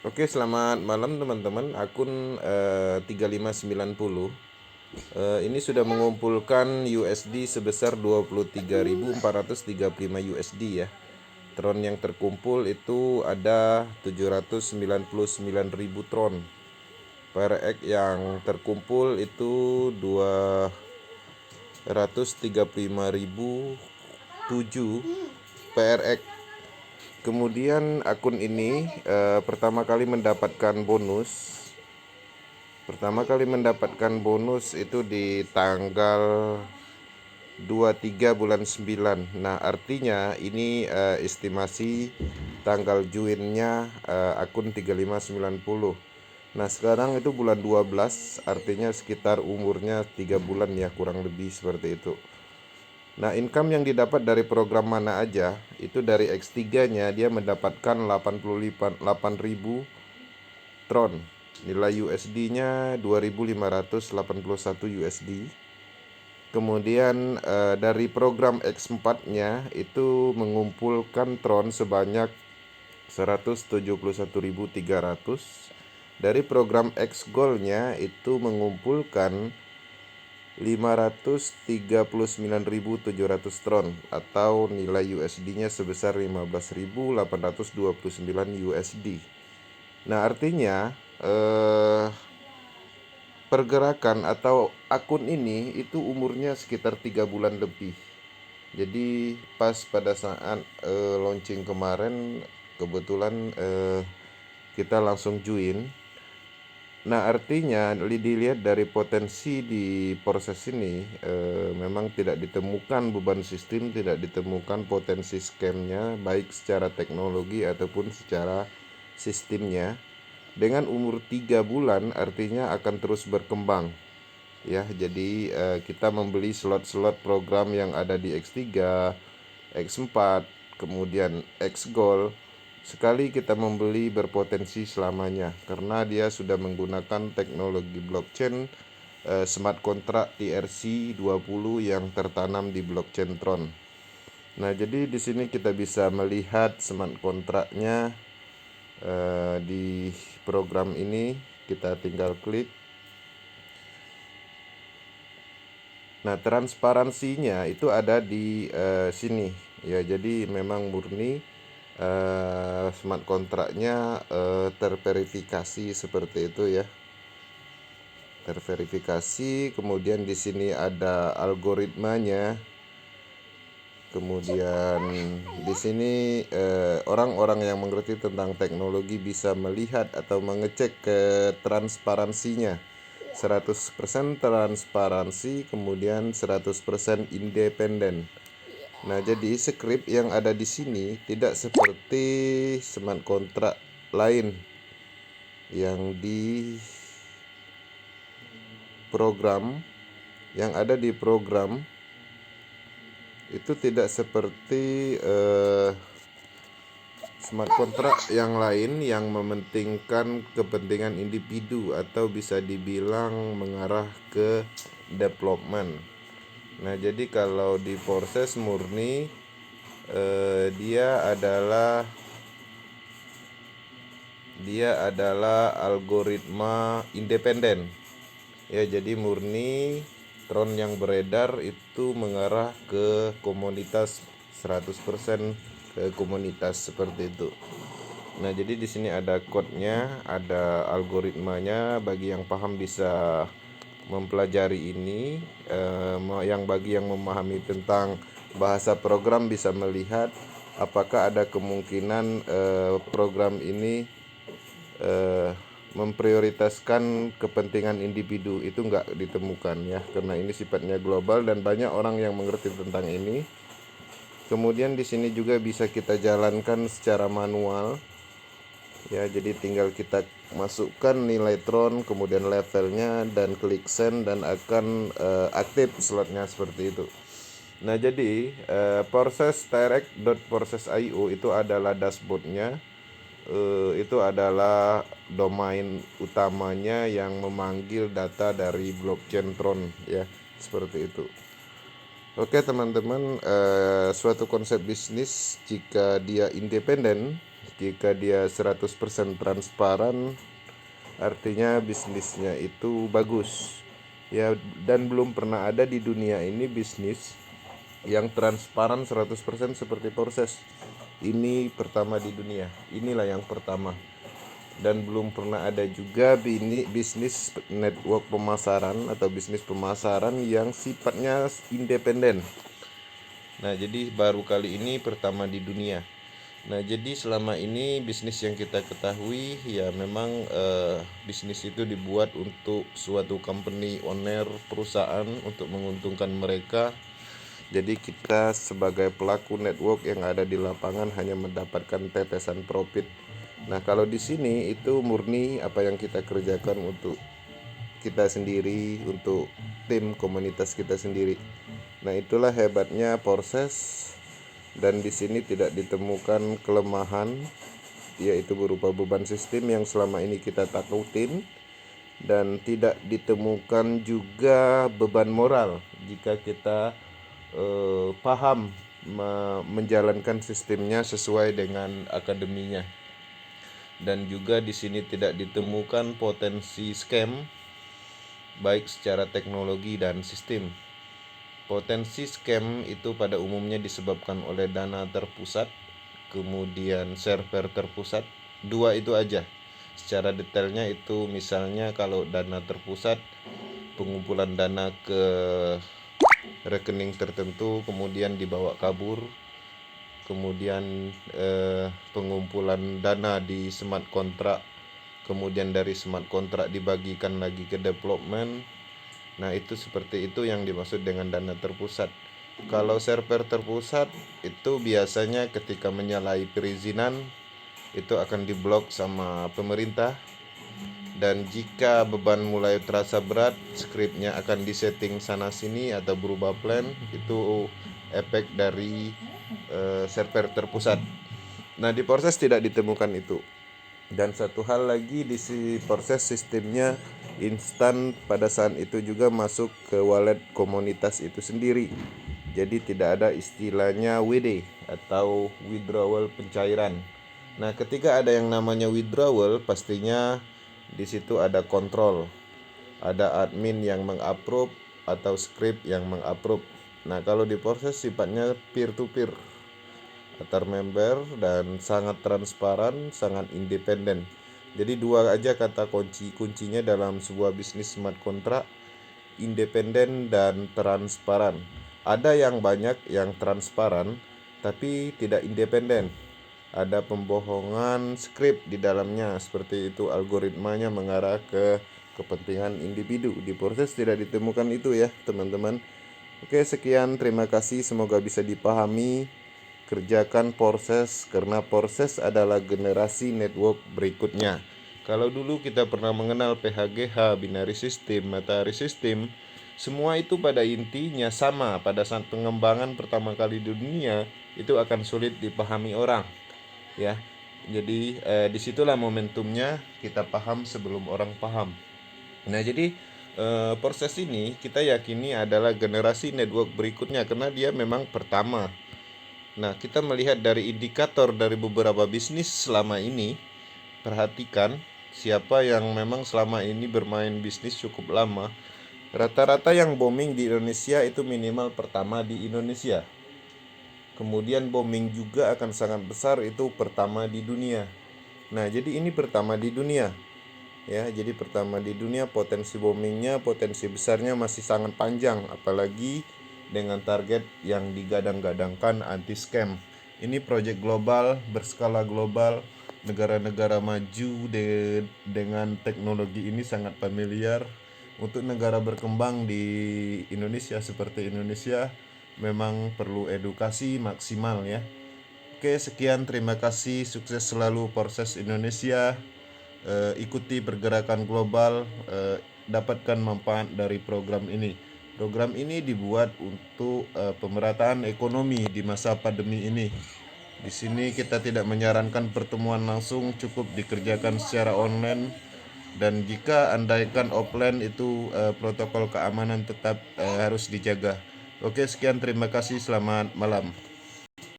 Oke, selamat malam teman-teman. Akun 3590 ini sudah mengumpulkan USD sebesar 23.435 USD ya. Tron yang terkumpul itu ada 799.000 Tron. PRX yang terkumpul itu 235.007 PRX. Kemudian akun ini pertama kali mendapatkan bonus. Itu di tanggal 23 bulan 9. Nah, artinya ini estimasi tanggal joinnya akun 3590. Nah, sekarang itu bulan 12, artinya sekitar umurnya 3 bulan ya, kurang lebih seperti itu. Nah, income yang didapat dari program mana aja, itu dari X3-nya dia mendapatkan 88.000 Tron. Nilai USD-nya 2.581 USD. Kemudian dari program X4-nya itu mengumpulkan Tron sebanyak 171.300. Dari program X Gold-nya itu mengumpulkan 539.700 Tron atau nilai USD-nya sebesar 15.829 USD. Nah, artinya pergerakan atau akun ini itu umurnya sekitar 3 bulan lebih. Jadi pas pada saat launching kemarin kebetulan kita langsung join. Nah, artinya dilihat dari potensi di proses ini memang tidak ditemukan beban sistem, tidak ditemukan potensi scamnya baik secara teknologi ataupun secara sistemnya. Dengan umur 3 bulan artinya akan terus berkembang ya. Jadi kita membeli slot-slot program yang ada di X3, X4, kemudian X Gold. Sekali kita membeli berpotensi selamanya karena dia sudah menggunakan teknologi blockchain smart contract TRC20 yang tertanam di blockchain Tron. Nah, jadi di sini kita bisa melihat smart kontraknya di program ini. Kita tinggal klik. Nah, transparansinya itu ada di sini ya. Jadi memang murni smart kontraknya terverifikasi seperti itu ya. Terverifikasi, kemudian di sini ada algoritmanya. Kemudian di sini orang-orang yang mengerti tentang teknologi bisa melihat atau mengecek ke transparansinya. 100% transparansi, kemudian 100% independen. Nah, jadi script yang ada di sini tidak seperti smart contract lain yang di program, yang ada di program itu tidak seperti smart contract yang lain yang mementingkan kepentingan individu atau bisa dibilang mengarah ke development. Nah, jadi kalau di proses murni dia adalah algoritma independen. Ya, jadi murni Tron yang beredar itu mengarah ke komunitas 100% ke komunitas seperti itu. Nah, jadi di sini ada code-nya, ada algoritmanya. Bagi yang paham bisa mempelajari ini. Yang bagi yang memahami tentang bahasa program bisa melihat apakah ada kemungkinan program ini memprioritaskan kepentingan individu. Itu nggak ditemukan ya, karena ini sifatnya global dan banyak orang yang mengerti tentang ini. Kemudian di sini juga bisa kita jalankan secara manual ya, jadi tinggal kita masukkan nilai Tron, kemudian levelnya, dan klik send, dan akan aktif slotnya seperti itu. Nah, jadi proses direct.process.io itu adalah dashboardnya. Itu adalah domain utamanya yang memanggil data dari blockchain Tron ya, seperti itu. Oke teman-teman, suatu konsep bisnis jika dia independen Jika dia 100% transparan, artinya bisnisnya itu bagus. Ya, dan belum pernah ada di dunia ini bisnis yang transparan 100% seperti proses. Ini pertama di dunia. Inilah yang pertama. Dan belum pernah ada juga bisnis network pemasaran atau bisnis pemasaran yang sifatnya independen. Nah, jadi baru kali ini pertama di dunia. Nah, jadi selama ini bisnis yang kita ketahui ya memang bisnis itu dibuat untuk suatu company owner, perusahaan untuk menguntungkan mereka. Jadi kita sebagai pelaku network yang ada di lapangan hanya mendapatkan tetesan profit. Nah, kalau di sini itu murni apa yang kita kerjakan untuk kita sendiri, untuk tim komunitas kita sendiri. Nah, itulah hebatnya proses. Dan di sini tidak ditemukan kelemahan, yaitu berupa beban sistem yang selama ini kita takutin, dan tidak ditemukan juga beban moral jika kita paham menjalankan sistemnya sesuai dengan akademinya. Dan juga di sini tidak ditemukan potensi scam baik secara teknologi dan sistem. Potensi scam itu pada umumnya disebabkan oleh dana terpusat, kemudian server terpusat. Dua itu aja. Secara detailnya itu misalnya kalau dana terpusat, pengumpulan dana ke rekening tertentu kemudian dibawa kabur. Kemudian pengumpulan dana di smart contract, kemudian dari smart contract dibagikan lagi ke development. Nah, itu seperti itu yang dimaksud dengan dana terpusat. Kalau server terpusat itu biasanya ketika menyalahi perizinan itu akan diblok sama pemerintah. Dan jika beban mulai terasa berat, skripnya akan disetting sana sini atau berubah plan. Itu efek dari server terpusat. Nah, di proses tidak ditemukan itu. Dan satu hal lagi, di proses sistemnya instan pada saat itu juga masuk ke wallet komunitas itu sendiri. Jadi tidak ada istilahnya WD atau withdrawal pencairan. Nah, ketika ada yang namanya withdrawal, pastinya di situ ada kontrol. Ada admin yang mengapprove atau script yang mengapprove. Nah, kalau di proses sifatnya peer to peer antar member dan sangat transparan, sangat independen. Jadi dua aja kata kuncinya dalam sebuah bisnis smart contract, independen dan transparan. Ada yang banyak yang transparan tapi tidak independen. Ada pembohongan skrip di dalamnya, seperti itu algoritmanya mengarah ke kepentingan individu. Di proses tidak ditemukan itu ya, teman-teman. Oke, sekian, terima kasih, semoga bisa dipahami. Kerjakan proses karena proses adalah generasi network berikutnya. Kalau dulu kita pernah mengenal PHGH, binary system, matahari system, semua itu pada intinya sama. Pada saat pengembangan pertama kali di dunia itu akan sulit dipahami orang, ya. Jadi disitulah momentumnya kita paham sebelum orang paham. Nah, jadi proses ini kita yakini adalah generasi network berikutnya karena dia memang pertama. Nah, kita melihat dari indikator dari beberapa bisnis selama ini. Perhatikan siapa yang memang selama ini bermain bisnis cukup lama. Rata-rata yang booming di Indonesia itu minimal pertama di Indonesia. Kemudian booming juga akan sangat besar itu pertama di dunia. Nah, jadi ini pertama di dunia. Ya, jadi pertama di dunia, potensi boomingnya, potensi besarnya masih sangat panjang, apalagi dengan target yang digadang-gadangkan anti scam. Ini proyek global, berskala global. Negara-negara maju dengan teknologi ini sangat familiar. Untuk negara berkembang di Indonesia seperti Indonesia memang perlu edukasi maksimal ya. Oke, sekian, terima kasih, sukses selalu proses Indonesia. Ikuti pergerakan global, dapatkan manfaat dari program ini. Program ini dibuat untuk pemerataan ekonomi di masa pandemi ini. Di sini kita tidak menyarankan pertemuan langsung, cukup dikerjakan secara online. Dan jika andaikan offline itu protokol keamanan tetap harus dijaga. Oke, sekian, terima kasih, selamat malam.